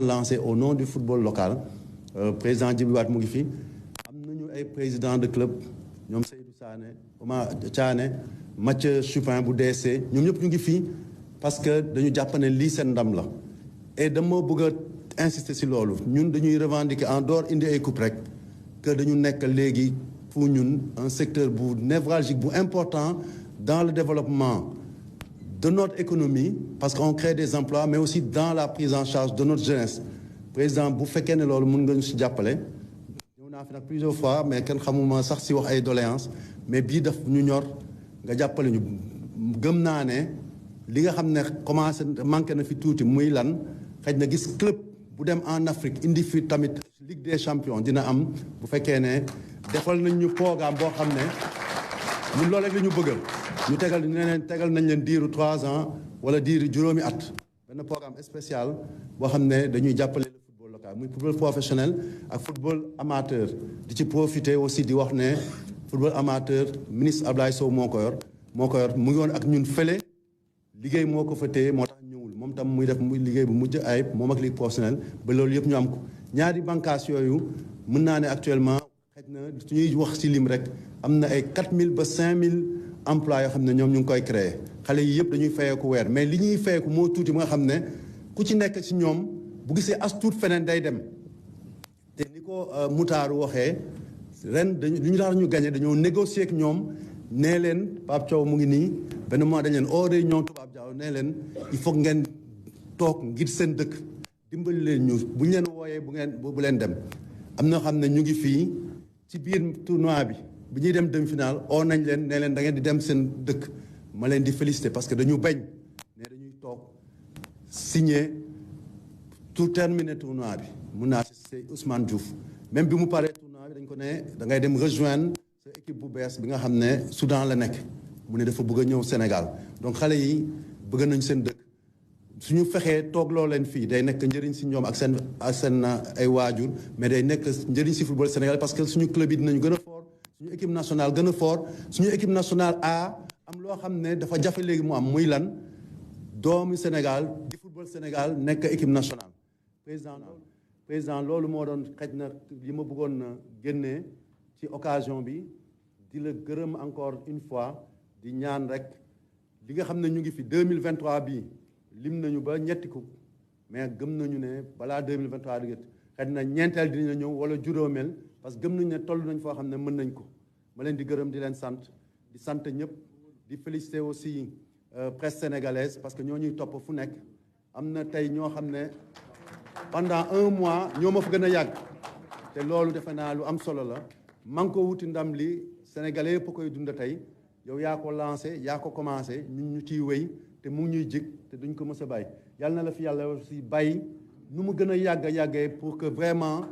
lancé au nom du football local président Djibi Wade mu ngi fi am nañu ay président de club ñoom Seydou Sané Oumar Thiané Mathieu Chupin bu DC ñoom ñëpp ñu ngi fii parce que dañu jàpp ne lii seen ndam la et dama bëgg a insister ci loolu ñun dañuy revendiquer en dehors indi ay coupe rek que dañu nekk léegi pour ñun un secteur bu névralgique bu important dans le développement de notre économie parce qu'on crée des emplois mais aussi dans la prise en charge de notre jeunesse président bu fekkee ne loolu mën nga ñu ci jàppale ñëw naa fi nag plusieurs fois mais kenn xamuma sax ci wax ay doléances mais bii daf ñu ñor nga jàppale ñu gëm naa ne li nga xam ne commencé manqué na fi tuuti muy lan xëy na gis club bu dem en Afrique indi fi tamit Ligue des champions dina am bu fekkee ne defal nañ ñu programme boo xam ne ñun loolu rek la ñu bëgg ñu tegal nañ leen diiru 3 ans wala diiru juróomi at benn programme spécial boo xam ne dañuy jàppale le football local muy football professionnel ak football amateur di ci profiter aussi di wax ne football amateur ministre Abdoulaye Sow moo ko yor mu ngi woon ak ñun fële liggéey moo ko fa téye moo tax ñëwul moom tam muy def muy liggéey bu mujj ayib moom ak ligue professionnelle ba loolu yëpp ñu am ko ñaari bànqaas yooyu mën naa ne actuellement xëy na suñuy wax ci lim rek am na ay 4000 ba 5000 emplois yoo xam ne ñoom ñu ngi koy créer xale yi yëpp dañuy fayeeku weer mais li ñuy fayeeku moo tuuti ba nga xam ne ku ci nekk ci ñoom bu gisee as tuut feneen day dem te ni ko Moutaaru waxee ren dañu li ñu tax ñu gagné dañoo négocier ak ñoom nee leen Pape Thiaw mu ngi nii benn mois dañ leen oo réunion tubaab jaaw nee leen il faut ngeen toog ngir seen dëkk dimbali leen ñu bu ñu leen wooyee bu leen dem am na xam ne ñu ngi fii ci biir tournoi bi ñuy dem demi-finale oo nañ leen ne leen da ngeen di dem seen dëkk ma leen di féliciter parce que dañu bañ ne dañuy toog signer tout terminer tournoi bi mun naa c'est Ousmane Diouf même bi mu paree tournoi bi dañ ko ne da ngay dem rejoindre sa équipe bu bees bi nga xam ne Soudan la nekk mu ne dafa bëgg a ñëw Sénégal donc xale yi bëgg nañ seen dëkk suñu fexee toog loo leen fii day nekk njëriñ si ñoom ak seen ay waajur mais day nekk njëriñ si football Sénégal parce que suñu club yi dinañu gën a fort suñu équipe nationale gën a fort suñu équipe nationale am loo xam ne dafa jafe léegi mu am muy lan doomu Sénégal di football Sénégal nekk équipe nationale président loolu moo doon xëj na li ma bëggoon na génnee ci occasion bi di la gërëm encore une fois di ñaan rek li nga xam ne ñu ngi fi 2023 bii lim nañu ba ñetti coupe mais gëm nañu ne balaa 2023 di xëy na ñeenteel dina ñëw wala juróomeel parce que gëm nañu ne toll nañ foo xam ne mën nañ ko ma leen di gërëm di leen sant di sant ñëpp di féliciter aussi presse sénégalaise parce que ñoo ñuy topp fu nekk am na tey ñoo xam ne pendant 1 mois ñoo ma fa gën a yàgg te loolu defe naa lu am solo la man ko wuti ndam li sénégalais yëpp koy dund tey yow yaa ko lancé yaa ko commencé ñun ñu ciy wéy te mu ngi ñuy jig te duñ ko mës a bàyyi yàlla na la fi yàlla aussi bàyyi nu mu gën a yàggee pour que vraiment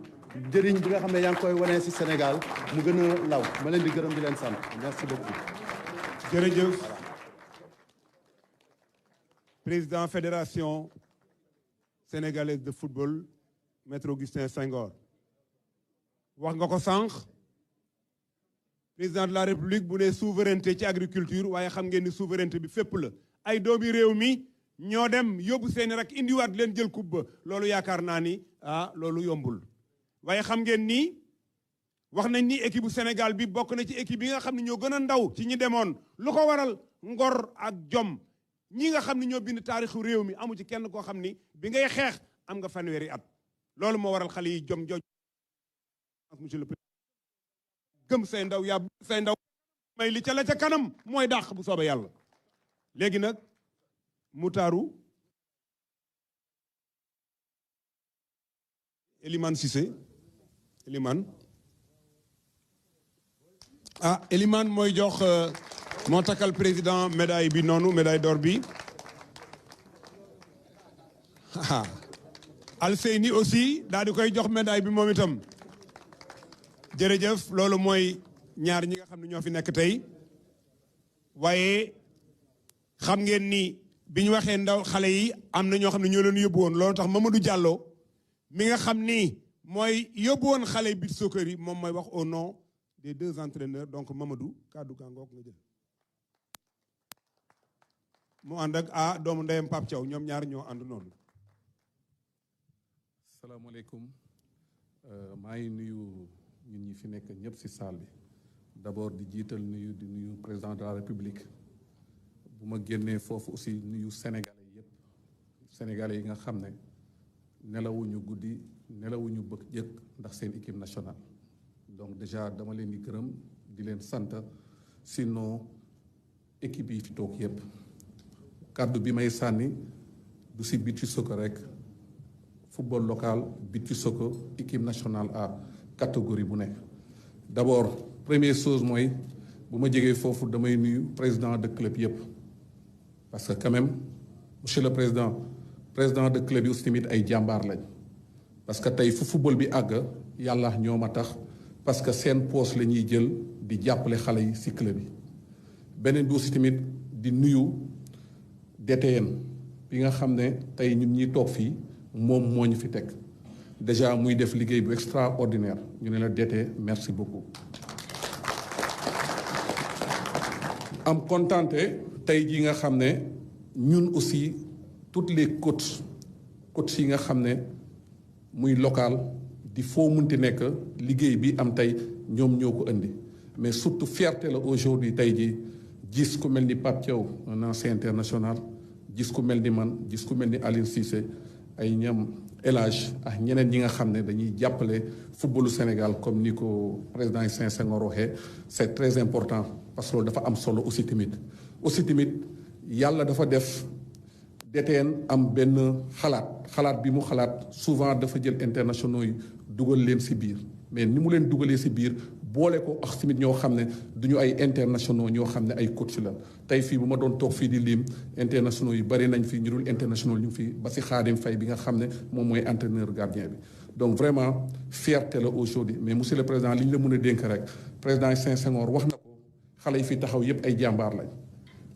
njëriñ bi nga xam ne yaa ngi koy wane ci Sénégal mu gën a law ma leen di gërëm di leen sant merci beaucoup. jërëjëf président fédération sénégalaise de football maître Augustin Senghor wax nga ko sànq président de la république bu ne souveraineté ci agriculture waaye xam ngeen ni souveraineté bi fépp la ay doomi réew mi ñoo dem yóbbu seeni rek indiwaat leen jël coupe ba loolu yaakaar naa ni loolu yombul waaye xam ngeen ni wax nañ ni équipe bu Sénégal bi bokk na ci équipe yi nga xam ne ñoo gën a ndaw ci ñi demoon lu ko waral ngor ak jom ñi nga xam ne ñoo bind taarixu réew mi amu ci kenn koo xam ni bi ngay xeex am nga fanweeri at loolu moo waral xale yi jom jooj monsieur le président gëm say ndaw yaa say ndaw may li ca la ca kanam mooy dàq bu soobee yàlla léegi nag Moutaaru Elimane Cissé Elimane Elimane mooy jox moo takkal président médaille bi noonu médaille d'or bi Alseyni aussi daal di koy jox médaille bi moom itam jërëjëf loolu mooy ñaar ñi nga xam ne ñoo fi nekk tey waaye xam ngeen ni bi ñu waxee ndaw xale yi am na ñoo xam ne ñoo leen yóbbu woon loolu tax Mamadou Diallo mi nga xam ni mooy yóbbu woon xale yi beach soccer yi moom mooy wax au nom des 2 entraîneurs donc Mamadou kaddu gaa ngoog nga jël mu ànd ak doomu ndeyam Pape Thiaw ñoom ñaar ñoo ànd noonu asalaamaaleykum maa ngi nuyu ñun ñi fi nekk ñëpp ci salle bi d'abord di jiital nuyu di nuyu président de la république bu ma génnee foofu aussi nuyu sénégalais yëpp sénégalais yi nga xam ne nelawuñu guddi nelawuñu bëccëg ndax seen équipe nationale donc déjà dama leen di gërëm di leen sant sinon équipe yi fi toog yëpp kàddu bi may sànni du ci beach soccer rek football local beach soccer équipe nationale à catégorie bu nekk d'abord première chose mooy bu ma jógee foofu damay nuyu président de club yëpp parce que quand même monsieur le président de club yi aussi tamit ay jàmbaar lañ parce que tey fu football bi àgg yàlla ñoom a tax parce que seen poche la ñuy jël di jàppale xale yi ci club yi beneen bi aussi tamit di nuyu DTN bi nga xam ne tey ñun ñuy toog fii moom moo ñu fi teg déjà muy def liggéey bu extraordinaire ñu ne la DT merci beaucoup. am kontante tey jii nga xam ne ñun aussi toutes les coachs yi nga xam ne muy local di foo munti nekk liggéey bi am tey ñoom ñoo ko indi mais surtout fierté la aujourd'hui tey jii gis ku mel ni Pape Thiaw un ancien international gis ku mel ni man gis ku mel ni Aline Cissé ay ñam élage ak ñeneen ñi nga xam ne dañuy jàppale footballu Sénégal comme ni ko président Senghor waxee c'est très important parce que loolu dafa am solo aussi tamit yàlla dafa def DTN am benn xalaat bi mu xalaat souvent dafa jël internationaux yi dugal leen ci biir mais ni mu leen dugalee ci biir boole ko ak tamit ñoo xam ne duñu ay internationaux ñoo xam ne ay coach la tey fii bu ma doon toog fii di lim internationaux yi bari nañ fi ñu dul internationaux ñu fi ba ci Khadim Faye bi nga xam ne moom mooy entraîneur gardien bi donc vraiment fierté la aujourd'hui mais monsieur le président li ñu la mën a dénk rek président Senghor wax na ko xale yi fi taxaw yépp ay jàmbaar lañ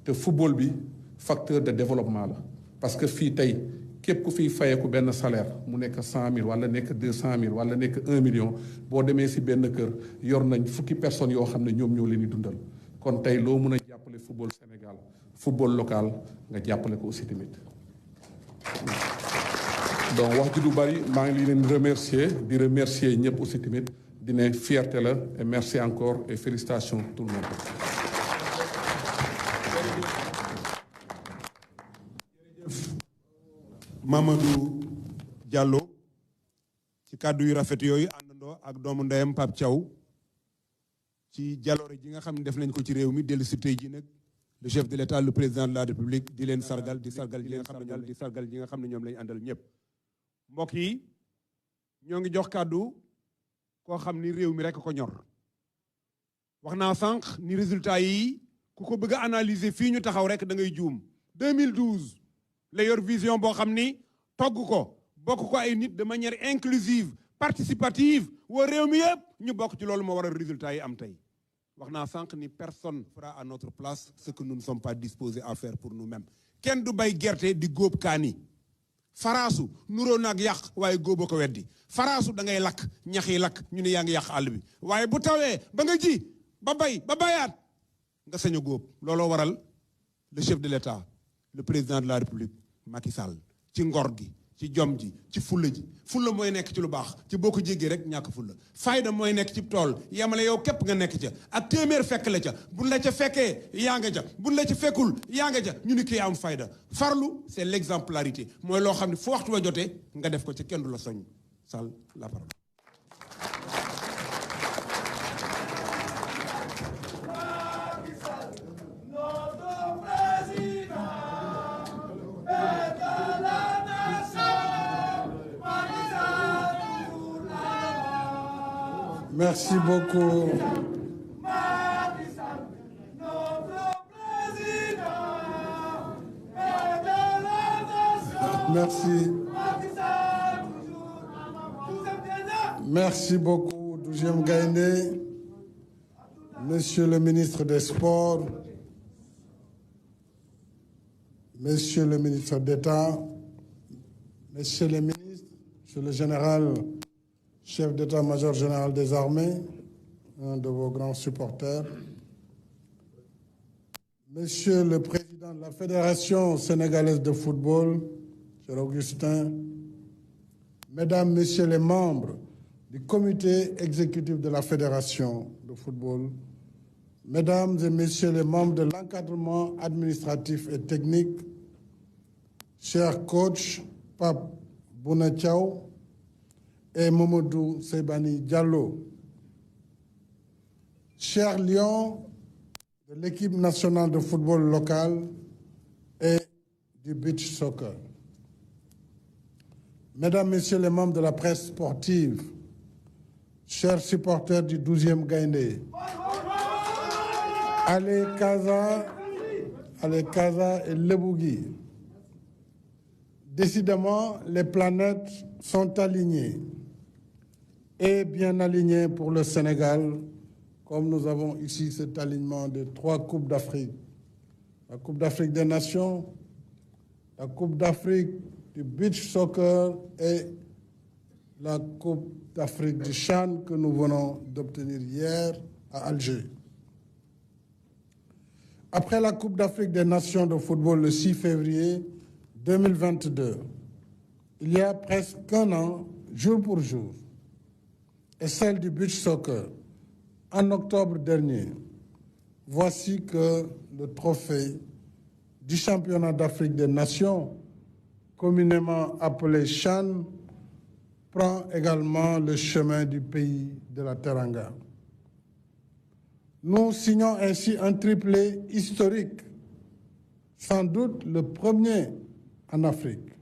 te football bi facteur de développement la parce que fii tey képp ku fiy fayeeku benn salaire mu nekk 100 000 wala nekk 200 000 wala nekk 1 million boo demee ci benn kër yor nañ fukki personnes yoo xam ne ñoom ñoo leen di dundal kon tey loo mën a jàppale football Sénégal football local nga jàppale ko aussi tamit. donc wax ji du bari maa ngi leen di remercier ñëpp aussi tamit di ne fierté la et merci encore et félicitations tout le monde. Mamadou Diallo ci kàddu yu rafet yooyu àndandoo ak doomu ndeyam Pape Thiaw ci jaloore ji nga xam ne def nañ ko ci réew mi dellu si tey ji nag le chef de l'État le président de la République di leen sargal di sargal ñi nga xam ne ñoom lañu àndal ñëpp. mbokk yi ñoo ngi jox kàddu koo xam ni réew mi rekk ko ñor wax naa sànq ni résultat yi ku ko bëgg a analyser fii ñu taxaw rek da ngay juum 2012 la yor vision boo xam ni togg ko bokk ko ay nit de manière inclusive participative woo réew mi yëpp ñu bokk ci loolu moo waral résultat yi am tey wax naa sànq ni personne fera à notre place ce que nous ne sommes pas disposés à faire pour nous-mêmes kenn du bay gerte di góob kaani faraasu nuroo naag yàq waaye góoba ko weddi faraasu da ngay lakk ñax yi lakk ñu ne yaa ngi yàq àll bi waaye bu tawee ba nga ji ba bay ba bayaat nga sañ a góob looloo waral le chef de l'État le président de la République Macky Sall ci ngor gi ci jom ji ci fulla ji fulla mooy nekk ci lu baax ci boo ko jéggee rek ñàkk fulla fayda mooy nekk ci tool yamale yow képp nga nekk ca ak téeméer fekk la ca buñ la ca fekkee yaa nga ca buñ la ca fekkul yaa nga ca ñu ni kii am fayda farlu c'est l'exemplarité mooy loo xam ne fu waxtu wa jotee nga def ko ca kenn du la soñ Sall la parole. Merci beaucoup. Merci. Merci beaucoup, 12e Gaïndé. Monsieur le ministre des Sports, Monsieur le ministre d'État, Monsieur les ministres, Monsieur le général, chef d'état-major général des armées, un de vos grands supporters, Monsieur le président de la Fédération sénégalaise de football, cher Augustin, Mesdames, Messieurs les membres du comité exécutif de la Fédération de football, Mesdames et Messieurs les membres de l'encadrement administratif et technique, chers coachs Pape Bouna Thiaw et Mamadou Seybani Diallo, chers lions de l'équipe nationale de football locale et du beach soccer, Mesdames, Messieurs les membres de la presse sportive, chers supporters du 12e Gaïndé, Allez Kaza et Lebougui. Décidément, les planètes sont alignées et bien alignées pour le Sénégal, comme nous avons ici cet alignement de 3 Coupes d'Afrique. La Coupe d'Afrique des Nations, la Coupe d'Afrique du beach soccer et la Coupe d'Afrique du CHAN que nous venons d'obtenir hier à Alger. Après la Coupe d'Afrique des Nations de football le 6 février 2022, il y a presque un an, jour pour jour, et celle du beach soccer, en octobre dernier, voici que le trophée du championnat d'Afrique des Nations, communément appelé CHAN, prend également le chemin du pays de la Teranga. Nous signons ainsi un triplé historique, sans doute le premier en Afrique.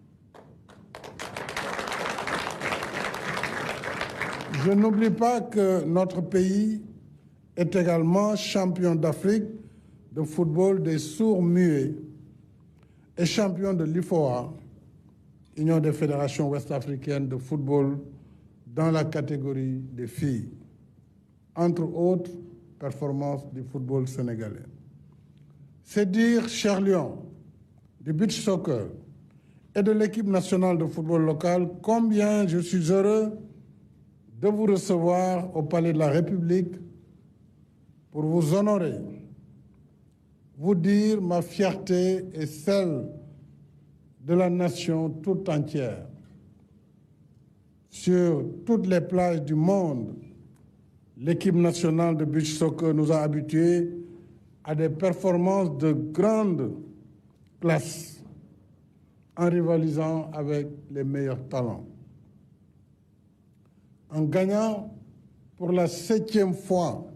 Je n'oublie pas que notre pays est également champion d'Afrique de football des sourds-muets et champion de l'IFOA, Union des fédérations ouest-africaines de football, dans la catégorie des filles, entre autres performances du football sénégalais. C'est dire, chers lions, du beach soccer et de l'équipe nationale de football local, combien je suis heureux de vous recevoir au Palais de la République pour vous honorer, vous dire ma fierté et celle de la nation toute entière. Sur toutes les plages du monde, l'équipe nationale de beach soccer nous a habitués à des performances de grande classe en rivalisant avec les meilleurs talents. En gagnant pour la 7e fois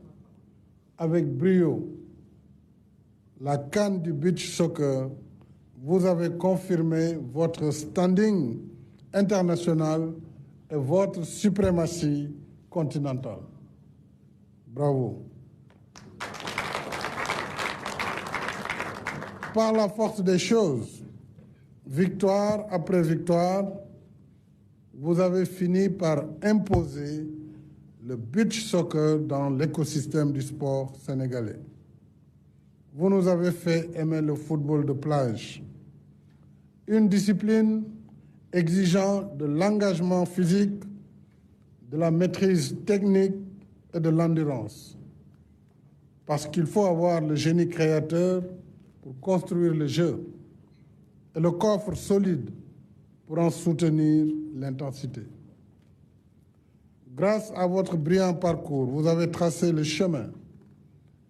avec brio la CAN du beach soccer, vous avez confirmé votre standing international et votre suprématie continentale. Bravo. Par la force des choses, victoire après victoire, vous avez fini par imposer le beach soccer dans l'écosystème du sport sénégalais. Vous nous avez fait aimer le football de plage, une discipline exigeant de l'engagement physique, de la maîtrise technique et de l'endurance. Parce qu'il faut avoir le génie créateur pour construire le jeu et le coffre solide pour en soutenir l'intensité. Grâce à votre brillant parcours, vous avez tracé le chemin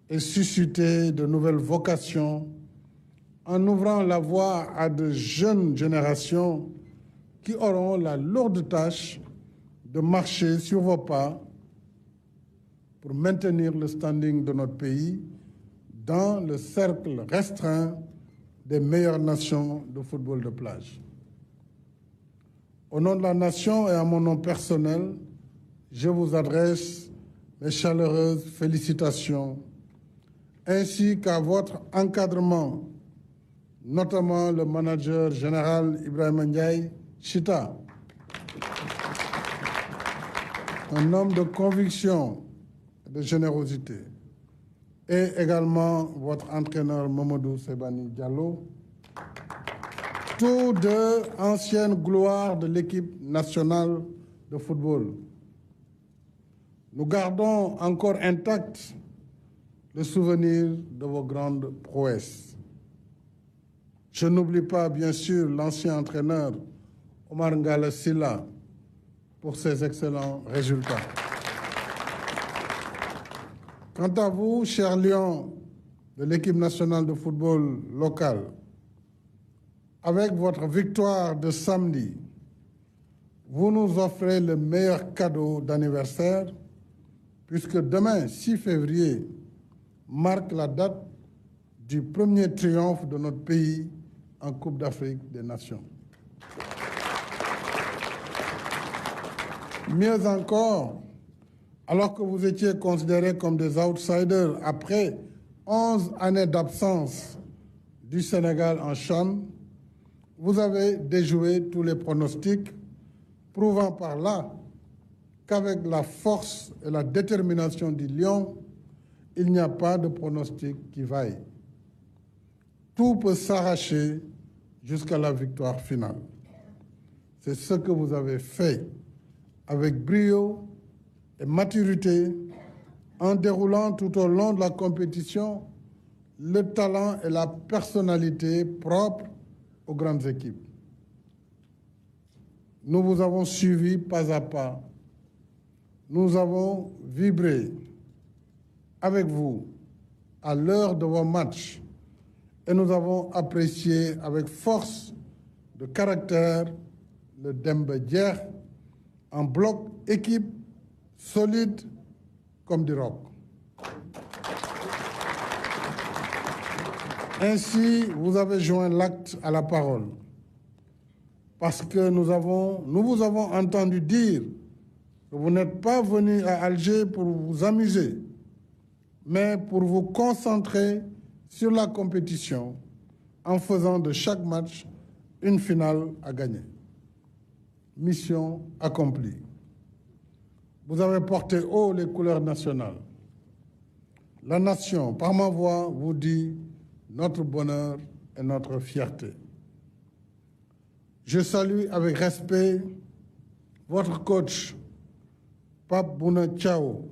et suscité de nouvelles vocations en ouvrant la voie à de jeunes générations qui auront la lourde tâche de marcher sur vos pas pour maintenir le standing de notre pays dans le cercle restreint des meilleures nations de football de plage. Au nom de la nation et à mon nom personnel, je vous adresse mes chaleureuses félicitations ainsi qu'à votre encadrement, notamment le manager général Ibrahima Ndiaye Chita, un homme de conviction et de générosité, et également votre entraîneur Mamadou Seybani Diallo, tous deux anciennes gloires de l'équipe nationale de football. Nous gardons encore intact le souvenir de vos grandes prouesses. Je n'oublie pas, bien sûr, l'ancien entraîneur Omar Ngala Sylla, pour ces excellents résultats. Quant à vous, chers Lions de l'équipe nationale de football locale, avec votre victoire de samedi, vous nous offrez le meilleur cadeau d'anniversaire, puisque demain, 6 février, marque la date du premier triomphe de notre pays en Coupe d'Afrique des Nations. Mieux encore, alors que vous étiez considérés comme des outsiders après 11 années d'absence du Sénégal en CHAN, vous avez déjoué tous les pronostics, prouvant par là qu'avec la force et la détermination du Lion, il n'y a pas de pronostic qui vaille. Tout peut s'arracher jusqu'à la victoire finale. C'est ce que vous avez fait avec brio et maturité, en déroulant tout au long de la compétition le talent et la personnalité propres aux grandes équipes. Nous vous avons suivi pas à pas. Nous avons vibré avec vous à l'heure de vos matchs et nous avons apprécié avec force de caractère le Demba Dieng en bloc équipe solide comme du roc. Ainsi, vous avez joint l'acte à la parole, parce que nous vous avons entendu dire que vous n'êtes pas venu à Alger pour vous amuser, mais pour vous concentrer sur la compétition en faisant de chaque match une finale à gagner. Mission accomplie. Vous avez porté haut les couleurs nationales. La nation, par ma voix, vous dit notre bonheur et notre fierté. Je salue avec respect votre coach, Pape Bouna Thiaw,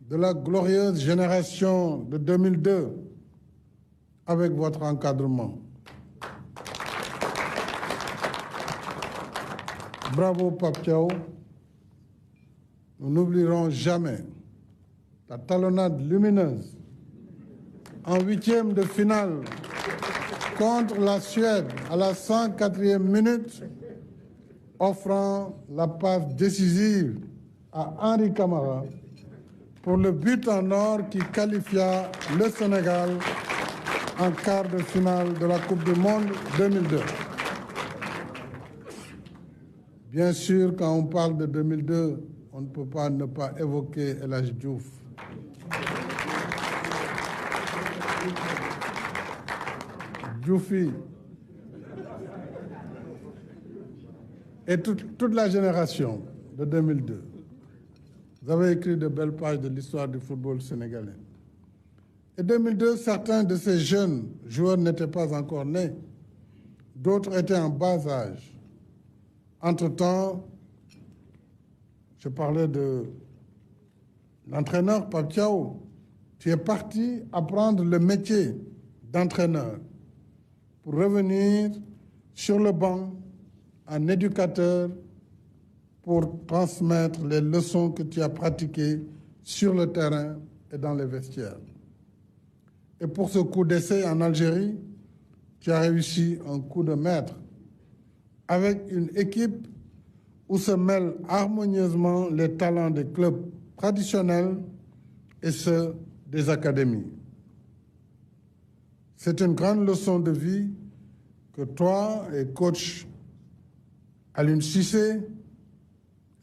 de la glorieuse génération de 2002, avec votre encadrement. Bravo, Pape Thiaw. Nous n'oublierons jamais la talonnade lumineuse en 8e de finale contre la Suède à la 104e minute, offrant la passe décisive à Henri Camara pour le but en or qui qualifia le Sénégal en quart de finale de la Coupe du Monde 2002. Bien sûr, quand on parle de 2002, on ne peut pas ne pas évoquer El Hadji Diouf. Djoufi et toute la génération de 2002. Vous avez écrit de belles pages de l'histoire du football sénégalais. En 2002, certains de ces jeunes joueurs n'étaient pas encore nés. D'autres étaient en bas âge. Entre-temps, je parlais de l'entraîneur Pape Thiaw. Tu es parti apprendre le métier d'entraîneur pour revenir sur le banc en éducateur pour transmettre les leçons que tu as pratiquées sur le terrain et dans les vestiaires. Et pour ce coup d'essai en Algérie, tu as réussi un coup de maître avec une équipe où se mêlent harmonieusement les talents des clubs traditionnels et ceux des académies. C'est une grande leçon de vie que toi et coach Aliou Cissé,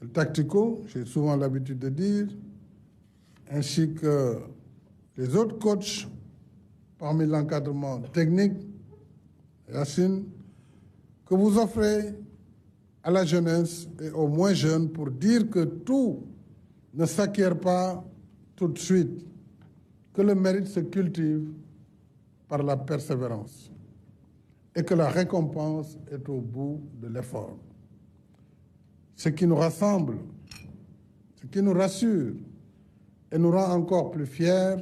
le tactico, j'ai souvent l'habitude de dire, ainsi que les autres coachs parmi l'encadrement technique, Yacine, que vous offrez à la jeunesse et aux moins jeunes pour dire que tout ne s'acquiert pas tout de suite, que le mérite se cultive par la persévérance et que la récompense est au bout de l'effort. Ce qui nous rassemble, ce qui nous rassure et nous rend encore plus fiers,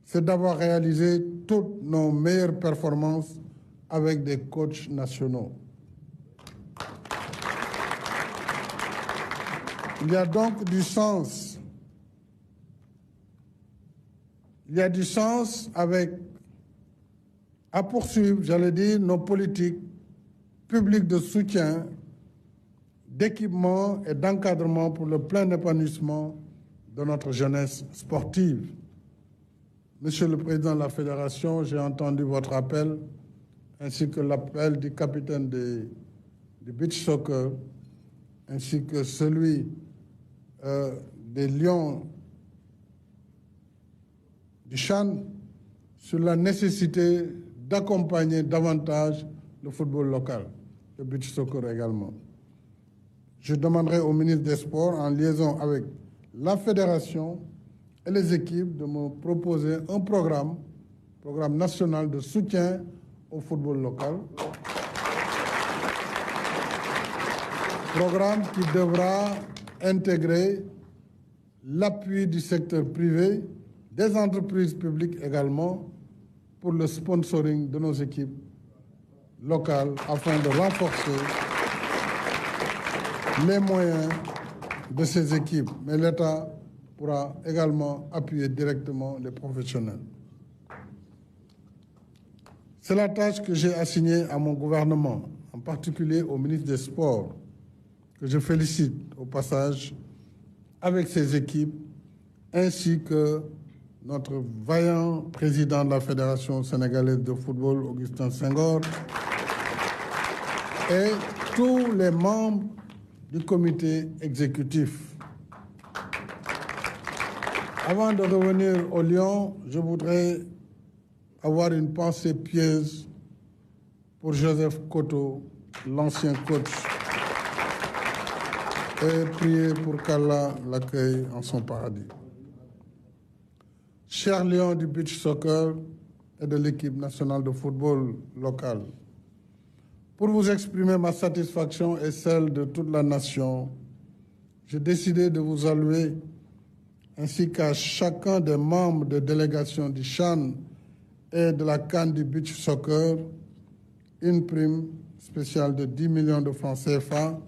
c'est d'avoir réalisé toutes nos meilleures performances avec des coachs nationaux. Il y a donc du sens. Il y a du sens à poursuivre, j'allais dire, nos politiques publiques de soutien, d'équipement et d'encadrement pour le plein épanouissement de notre jeunesse sportive. Monsieur le Président de la Fédération, j'ai entendu votre appel, ainsi que l'appel du capitaine du beach soccer, ainsi que celui des Lions du CHAN, sur la nécessité d'accompagner davantage le football local, le beach soccer également. Je demanderai au ministre des Sports, en liaison avec la fédération et les équipes, de me proposer un programme national de soutien au football local. Programme qui devra intégrer l'appui du secteur privé, des entreprises publiques également, pour le sponsoring de nos équipes locales afin de renforcer les moyens de ces équipes. Mais l'État pourra également appuyer directement les professionnels. C'est la tâche que j'ai assignée à mon gouvernement, en particulier au ministre des Sports, que je félicite au passage, avec ses équipes, ainsi que notre vaillant président de la Fédération sénégalaise de football, Augustin Senghor, et tous les membres du comité exécutif. Avant de revenir au Lyon, je voudrais avoir une pensée pieuse pour Joseph Koto, l'ancien coach, et prier pour qu'Allah l'accueille en son paradis. Chers Lions du beach soccer et de l'équipe nationale de football locale, pour vous exprimer ma satisfaction et celle de toute la nation, j'ai décidé de vous allouer, ainsi qu'à chacun des membres de délégation du CHAN et de la CAN du beach soccer, une prime spéciale de 10 millions de francs CFA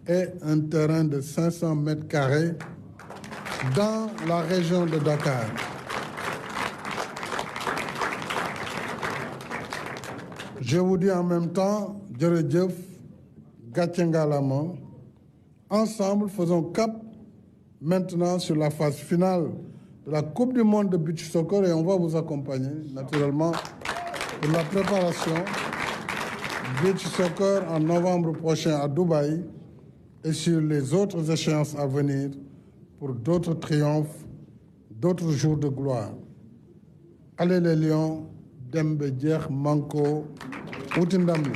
et un terrain de 500 mètres carrés dans la région de Dakar. Je vous dis en même temps, Djeredjeuf, Gatchengalama, ensemble faisons cap maintenant sur la phase finale de la Coupe du monde de beach soccer et on va vous accompagner naturellement pour la préparation beach soccer en novembre prochain à Dubaï et sur les autres échéances à venir pour d'autres triomphes, d'autres jours de gloire. Allez les Lions, Dembe Djer, Manko, Outindamli.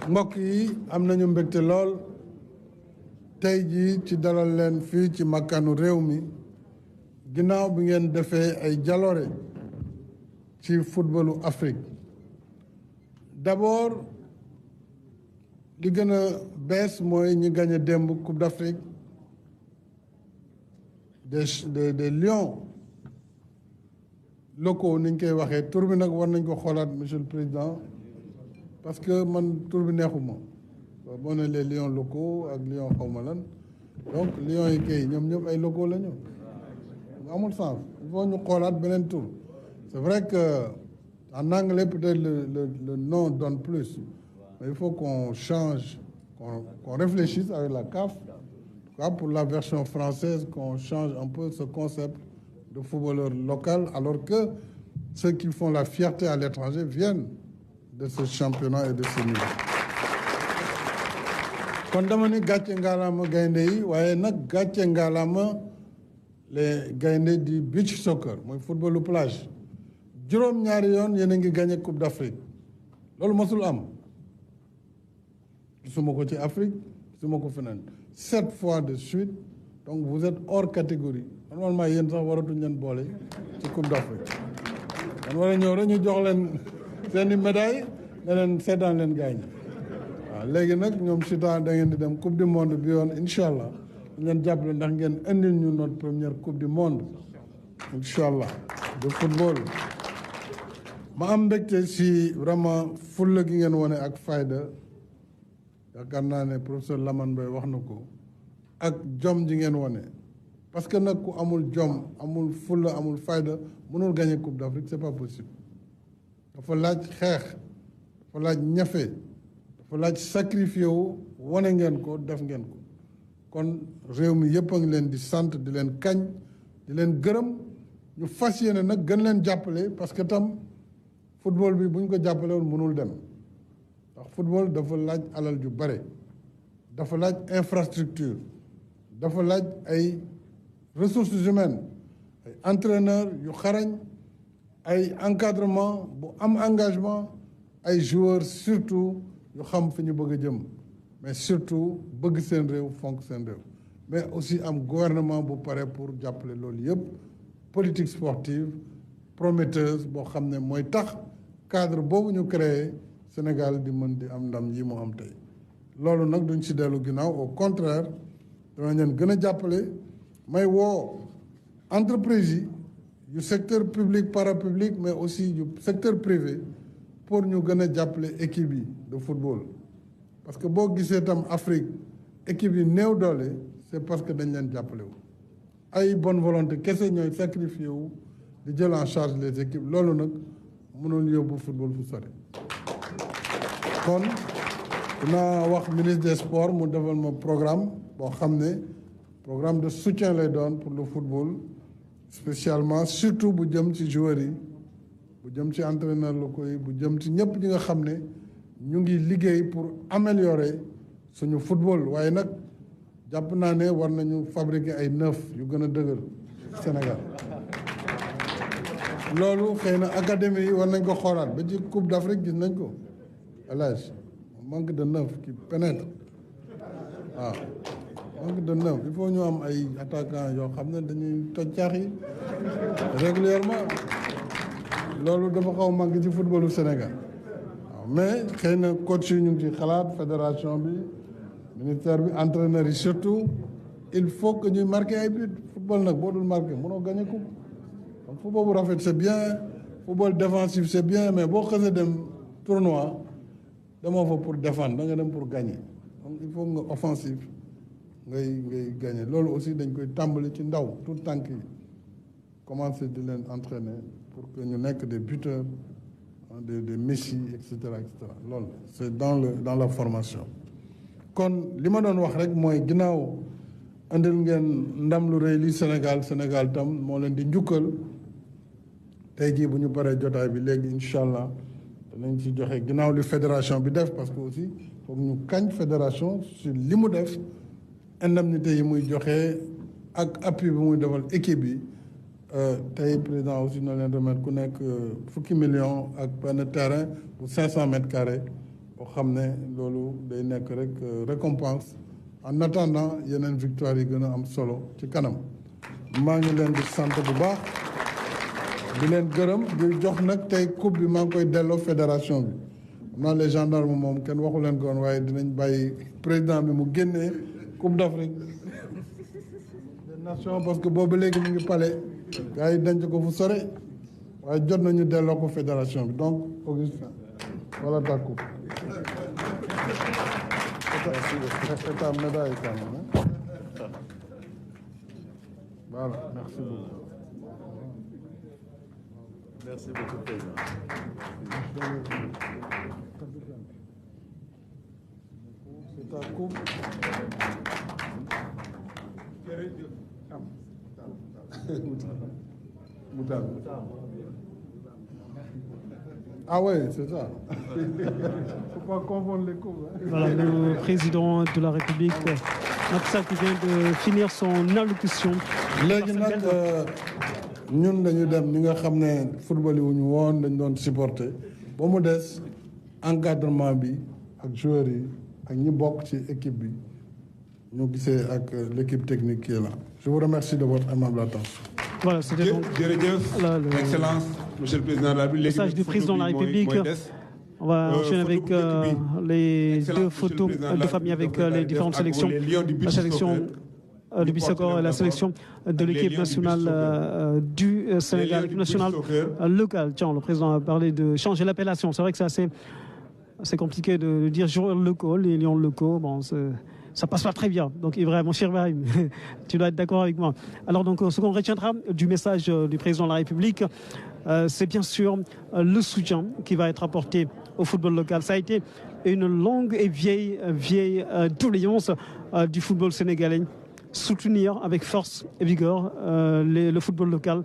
mbokk yi am nañu mbégte lool tey jii ci dalal leen fii ci makkanu réew mi ginnaaw bi ngeen defee ay jaloore ci footballu Afrique d'abord li gën a bees mooy ñi gagné démb Coupe d'Afrique des Lions locaux ni ñu koy waxee tur bi nag war nañ ko xoolaat monsieur le président parce que man tur bi neexuma boo ne les lions locaux ak lions xawma lan donc lions yi kay ñoom ñëpp ay locaux la ñu amul sens il faut ñu xoolaat beneen tur c'est vrai que en anglais peut-être le nom donne plus mais il faut qu'on change qu'on réfléchisse avec la CAF en tout cas pour la version française qu'on change un peu ce concept de footballeur local alors que ceux qui font la fierté à l'étranger viennent de ce championnat et de ce niveau. kon dama ni gàcce ngalaama gaynde yi waaye nag gàcce ngalaama les gaynde du beach soccer mooy footballu plage juróom-ñaari yoon yéen a ngi gagné Coupe d'Afrique loolu mosul am gisuma ko ci Afrique gisuma ko feneen 7 fois de suite donc vous êtes hors catégorie normalement yéen sax waratuñ leen boole ci Coupe d'Afrique man war a ñëw rek ñu jox leen seeni médaille ne leen seetaan leen gaañ waaw léegi nag ñoom si temps da ngeen di dem coupe du monde bi yoon incha allah ñu leen jàppale ndax ngeen indil ñu notre première coupe du monde incha allah de football ma am mbégte si vraiment fulla gi ngeen wone ak fayda yaakaar naa ne professeur Lamane Mbaye wax na ko ak jom ji ngeen wone parce que nag ku amul jom amul fulla amul fayda mënul gagner Coupe d'Afrique c'est pas possible dafa laaj xeex dafa laaj ñafe dafa laaj sacrifié wu wane ngeen ko def ngeen ko kon réew mi yëpp a ngi leen di sant di leen kañ di leen gërëm ñu fas yéene nag gën leen jàppale parce que tam football bi bu ñu ko jàppale woon mënul dem ndax football dafa laaj alal ju bare dafa laaj infrastructure dafa laaj ay ressources humaines ay entraîneurs yu xarañ ay encadrement bu am engagement ay joueurs surtout yu xam fi ñu bëgg a jëm mais surtout bëgg seen réew fonk seen réew mais aussi am gouvernement bu pare pour jàppale loolu yëpp politique sportive prometteuse boo xam ne mooy tax cadre boobu ñu créé Sénégal di mën di am ndam yi mu am tey loolu nag duñ ci dellu ginnaaw au contraire dana leen gën a jàppale may woo entreprise yi yu secteur public parapublic mais aussi yu secteur privé pour ñu gën a jàppale équipe yi de football parce que boo gisee tam Afrique équipe yi néew doole c'est parce que dañ leen jàppale wu ay bonne volonté kese ñooy sacrifié wu di jël en charge les équipes loolu nag mënul yóbbu football fu sore kon dinaa wax ministre des sports mu defal ma programme boo xam ne programme de soutien lay doon pour le football spécialement surtout bu jëm ci joueurs yi bu jëm ci entraîneurs locaux yi bu jëm ci ñëpp ñi nga xam ne ñu ngi liggéey pour améliorer suñu football waaye nag jàpp naa ne war nañu fabriquer ay neuf yu gën a dëgër Sénégal loolu xëy na académie yi war nañ ko xoolaat ba ci Coupe d'Afrique gis nañ ko élage manque de neuf qui pénètre waaw manque de neuf il faut ñu am ay attaquants yoo xam ne dañuy toj caax yi régulièrement loolu dafa xaw manque ci footballu Sénégal waaw mais xëy na coach yi ñu ngi ci xalaat fédération bi ministère bi entraîneur yi surtout il faut que ñuy marqué ay but football nag boo dul marqué mënoo gagné coupe donc football bu rafet c'est bien football défensif c'est bien mais boo xasee dem tournoi demoo fa pour défendre da nga dem pour gagner donc il faut nga offensif ngay gagner loolu aussi dañ koy tàmbali ci ndaw tout tànk yi commencer di leen entraîner pour que ñu nekk des buteurs des Messi et cetera loolu c'est dans la formation kon li ma doon wax rek mooy ginnaaw andil ngeen ndam lu rëy li Sénégal tam moo leen di njukkal tey jii bu ñu paree jotaay bi léegi incha allah danañ ci joxe ginnaaw li fédération bi def parce que aussi foog ñu kañ fédération sur li mu def indemnité yi muy joxe ak appui bi muy defal équipe bi tey président aussi na leen remettre ku nekk fukki million ak benn terrain bu 500 mètres carrés boo xam ne loolu day nekk rek récompense en attendant yeneen victoire yi gën a am solo ci kanam maa ngi leen di sant bu baax di leen gërëm di jox nag tey coupe bi maa ngi koy delloo fédération bi xam naa les gendarmes moom kenn waxu leen ko woon waaye dinañ bàyyi président bi mu génnee coupe d'Afrique des nations parce que boobu léegi mu ngi pale gars yi denc ko fu sore waaye jot nañu delloo ko fédération bi donc Augustin voilà ta coupe. C'est ta médaille quand même. Voilà, merci beaucoup. Merci beaucoup, président. C'est ta coupe. Ah oui, c'est ça. Il ne faut pas confondre les coupes. Voilà, le président de la République, Macky Sall, qui vient de finir son allocution. léegi nag ñun dañu dem ñi nga xam ne football yi wu ñu woon dañ doon supporter ba mu des encadrement bi ak joueurs yi ak ñi bokk ci équipe bi ñu gisee ak l'équipe technique qui est là. Je vous remercie de votre aimable attention. Voilà, c'était donc Excellence, Monsieur le Président de la République. Le message du président de la République. On va enchaîner avec les deux photos de famille avec les différentes sélections. La sélection le beach soccer et la sélection de l'équipe nationale du Sénégal, l'équipe nationale locale. Tiens, le président a parlé de changer l'appellation. C'est vrai que c'est assez compliqué de dire joueurs locaux, les lions locaux. Bon, ça passe pas très bien. Donc, Ibrahim, mon cher Ibrahim, tu dois être d'accord avec moi. Alors, donc, ce qu'on retiendra du message du président de la République, c'est bien sûr le soutien qui va être apporté au football local. Ça a été une longue et vieille doléance du football sénégalais. Soutenir avec force et vigueur le football local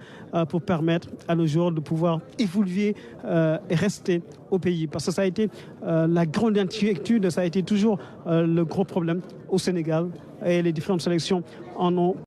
pour permettre à nos joueurs de pouvoir évoluer et rester au pays. Parce que ça a été la grande inquiétude, ça a été toujours le gros problème au Sénégal et les différentes sélections en ont